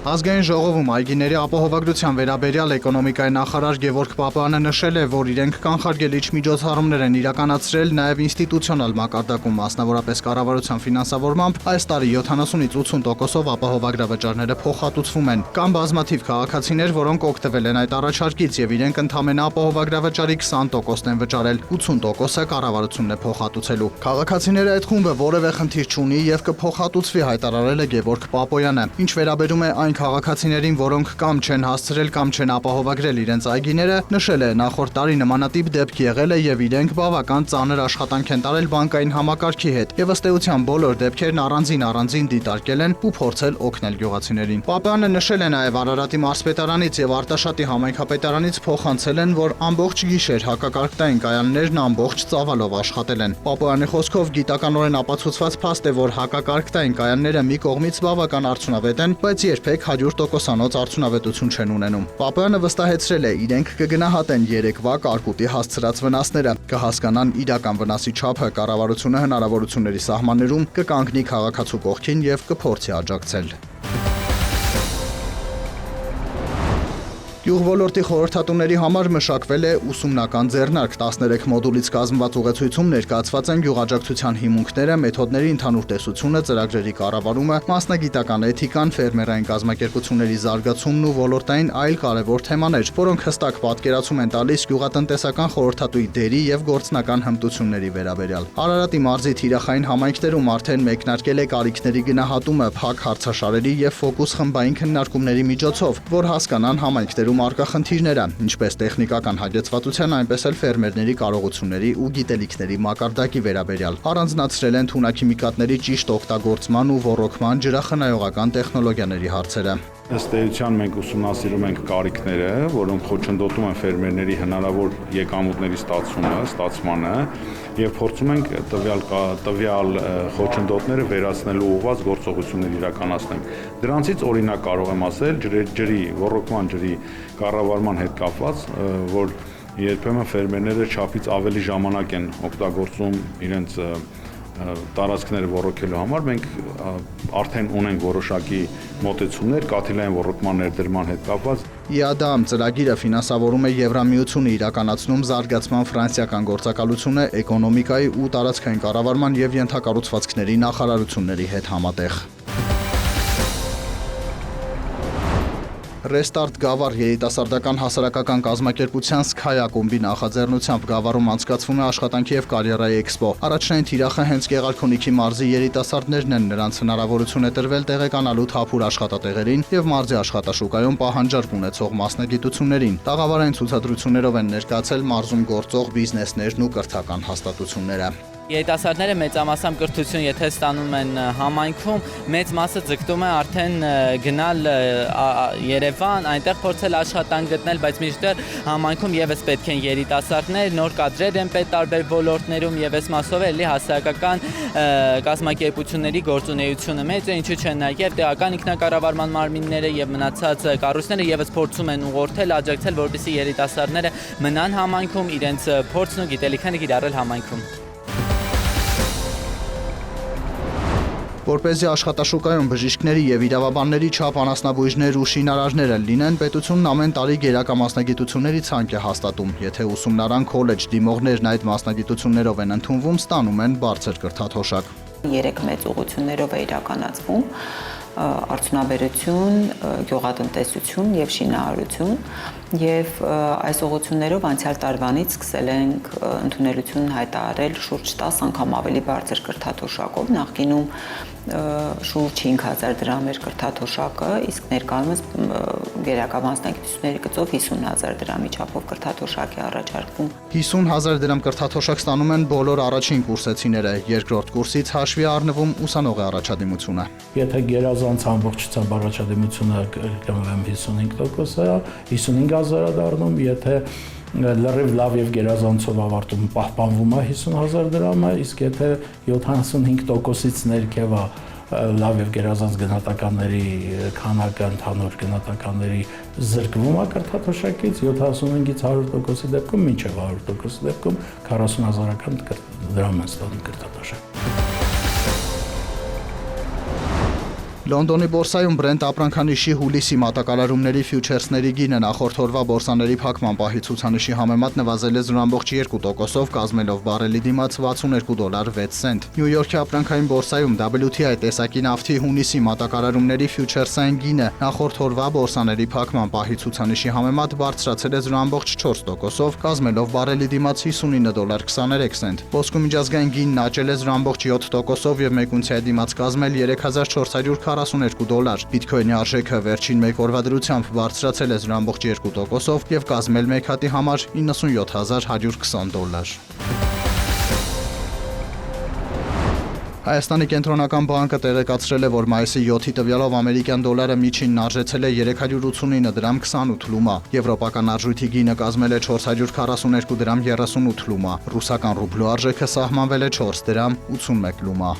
Ազգային ժողովում այգիների ապահովագրության վերաբերյալ էկոնոմիկայի նախարար Գևորգ Պապայանը նշել է, որ իրենք կանխարգելիչ միջոցառումներ են իրականացրել նաև ինստիտուցիոնալ մակարդակում, մասնավորապես կառավարության ֆինանսավորմամբ այս տարի 70-ից 80%-ով ապահովագրավճարները փոխհատուցվում են։ Կան բազմաթիվ քաղաքացիներ, որոնք օգտվել են այդ առաջարկից եւ իրենք ընդամենը ապահովագրավճարի 20%-ն են վճարել, 80%-ը կառավարությունն է փոխհատուցելու։ Քաղաքացիները այդ խումբը որևէ խնդիր չունի եւ կփոխհատուցվի, հայտարարել է Գևորգ Պապոյանը։ Ինչ վերաբերում է այն քաղաքացիներին, որոնք կամ չեն հասցրել կամ չեն ապահովագրել իրենց այգիները, նշել է նախորդ տարի նմանատիպ դեպք եղել է եւ իրենք բավական ծանր աշխատանք են տարել բանկային համակարգի հետ եւ ըստ էության բոլոր դեպքերն առանձին դիտարկել են ու փորձել օգնել գյուղացիներին։ Պապոյանը նշել է նաեւ Արարատի մարզպետարանից եւ Արտաշատի համայնքապետարանից փոխանցել են, որ ամբողջ գիշեր հակակարգտային կայաններն ամբողջ ծավալով աշխատել են։ Պապոյանի խոսքով գիտականորեն ապացուցված փաստ է, որ հակակարգտային կայանները մի կողմից բավական արդյունավետ են, բայց երբեք 100%-անոց արդյունավետություն չեն ունենում։ Պապոյանը վստահեցրել է, իրենք կգնահատեն երեկվա կարկուտի հասցրած վնասները, կհասկանան իրական վնասի չափը, կառավարությունը հնարավորությունների սահմաններում կկանգնի քաղաքացու կողքին եւ կփորձի աջակցել։ Գյուղոլորտի խորհրդատուների համար մշակվել է ուսումնական ձեռնարկ 13 մոդուլից կազմված ուղեցույցում ներկայացված են գյուղաճակցության հիմունքները, մեթոդների ընդհանուր տեսությունը, ծրագրերի կառավարումը, մասնագիտական էթիկան, ֆերմերային կազմակերպությունների զարգացումն ու ոլորտային այլ կարևոր թեմաներ, որոնք հստակ պատկերացում են տալիս գյուղատնտեսական խորհրդատուի դերի եւ գործնական հմտությունների վերաբերյալ։ Արարատի մարզի թիրախային համայնքներում արդեն մեկնարկել է կարիքների գնահատումը փակ հարցաշարերի եւ ֆոկուս խմբային քննարկումների միջոցով, որ հասկանան համայնքներում արկա խնդիրները, ինչպես տեխնիկական հագեցվածության, այնպես էլ ֆերմերների կարողությունների ու գիտելիքների մակարդակի վերաբերյալ։ Առանձնացրել են թունաքիմիկատների ճիշտ օգտագործման ու ոռոգման ջրախնայողական տեխնոլոգիաների հարցերը։ Ըստ էության մենք ուսումնասիրում ենք կարիքները, որոնք խոչընդոտում են ֆերմերների հնարավոր եկամուտների ստացմանը եւ փորձում ենք տվյալ խոչընդոտները վերացնելու ուղղված գործողություններ իրականացնենք։ Դրանցից օրինակ կարող եմ ասել ջրի ոռոգման ջրի կառավարման հետ կապված, որ երբեմն ֆերմերները չափից ավելի ժամանակ են օգտագործում իրենց տարածքները ոռոգելու համար, մենք արդեն ունենք որոշակի մոտեցումներ կաթիլային ոռոգման ներդրման հետ կապված։ ԻԱԴԱՄ ծրագիրը ֆինանսավորում է Եվրամիությունը իրականացնում զարգացման ֆրանսիական գործակալությունը էկոնոմիկայի ու տարածքային կառավարման եւ ենթակառուցվածքների նախարարությունների հետ համատեղ։ Ռեստարտ Գավառ երիտասարդական հասարակական կազմակերպության Sky ակումբի նախաձեռնությամբ Գավառում անցկացվում է աշխատանքի եւ կարիերայի էքսպո։ Առաջնային թիրախը հենց Գեղարքունիքի մարզի երիտասարդներն են, նրանց հնարավորություն է տրվել տեղեկանալու թափուր աշխատատեղերին եւ մարզի աշխատաշուկայում պահանջարկ ունեցող մասնագիտություններին։ Տաղավարային ցուցադրություններով են ներկայացել մարզում գործող բիզնեսներն ու կրթական հաստատությունները։ Երիտասարդները մեծամասամբ կրթություն եթե ստանում են համայնքում, մեծ մասը ձգտում է արդեն գնալ Երևան, այնտեղ փորձել աշխատանք գտնել, բայց մինչդեռ համայնքում եւս պետք են երիտասարդներ, նոր կադրեր են պետք տարբեր ոլորտներում եւ այս մասով էլի հասարակական կազմակերպությունների գործունեությունը մեծ է, ինչու՞ չէ նաեւ տեղական ինքնակառավարման մարմինները եւ մնացած կառույցները եւս փորձում են ուղղորդել, աջակցել, որպեսզի երիտասարդները մնան համայնքում, իրենց փորձն ու գիտելիքները կիրառել համայնքում։ Որպեսզի աշխատաշուկայում բժիշկների եւ իրավաբանների չափ անասնաբույժներ ու շինարարները լինեն, պետությունն ամեն տարի գերակա մասնագիտությունների ցանկ է հաստատում։ Եթե ուսումնարան, քոլեջ դիմողներն այդ մասնագիտություններով են ընդունվում, ստանում են բարձր կրթաթոշակ։ 3 մեծ ուղղություններով է իրականացվում՝ արդյունաբերություն, գյուղատնտեսություն եւ շինարարություն, եւ այս ուղղություններով անցյալ տարվանից սկսել ենք ընդունելություն հայտարարել շուրջ 10 անգամ ավելի բարձր կրթաթոշակով, նախկինում շուրջ 5000 դրամ էր կրթաթոշակը, իսկ ներկայումս գերակա մասնագիտությունների գծով 50000 դրամի չափով կրթաթոշակ է առաջարկվում։ 50000 դրամ կրթաթոշակ ստանում են բոլոր առաջին կուրսեցիները, երկրորդ կուրսից հաշվի առնվում ուսանողի առաջադիմությունը։ Եթե գերազանց ամբողջությամբ առաջադիմությունը կրկնվեմ 55% է, 55000 է դառնում, եթե լրիվ լավ եւ գերազանցով ավարտում պահպանվում է 50000 դրամը, իսկ եթե 75%-ից ներքև է լավ եւ գերազանց գնահատականների քանակը ընդհանուր գնահատականների զրկվում է կրթաթոշակից 75-ից 100%-ի դեպքում մինչեւ 100%-ի դեպքում 40000-ական դրամ են ստանում կրթաթոշակ։ Լոնդոնի բորսայում Brent ապրանքանիշի հուլիսի մատակարարումների ֆյուչերսների գինը նախորդ օրվա բորսաների փակման պահի ցուցանիշի համեմատ նվազել է 0.2%-ով, կազմելով բարելի դիմաց $62.06։ Նյու Յորքի ապրանքային բորսայում WTI տեսակի նավթի հունիսի մատակարարումների ֆյուչերսային գինը նախորդ օրվա բորսաների փակման պահի ցուցանիշի համեմատ բարձրացել է 0.4%-ով, կազմելով բարելի դիմաց $59.23։ Ոսկու միջազգային գինն աճել է 0.7%-ով եւ մեկ ունցիայի դիմաց կազմել $3442։ Բիթքոյնի արժեքը վերջին մեկ օրվա դրությամբ բարձրացել է 0.2%-ով եւ կազմել մեկ հատի համար $97120։ Հայաստանի կենտրոնական բանկը տեղեկացրել է, որ մայիսի 7-ի տվյալով ամերիկյան դոլարը միջինն արժեցել է 389 դրամ 28 լումա, եվրոպական արժույթի գինը կազմել է 442 դրամ 38 լումա, ռուսական ռուբլու արժեքը սահմանվել է 4 դրամ 81 լումա։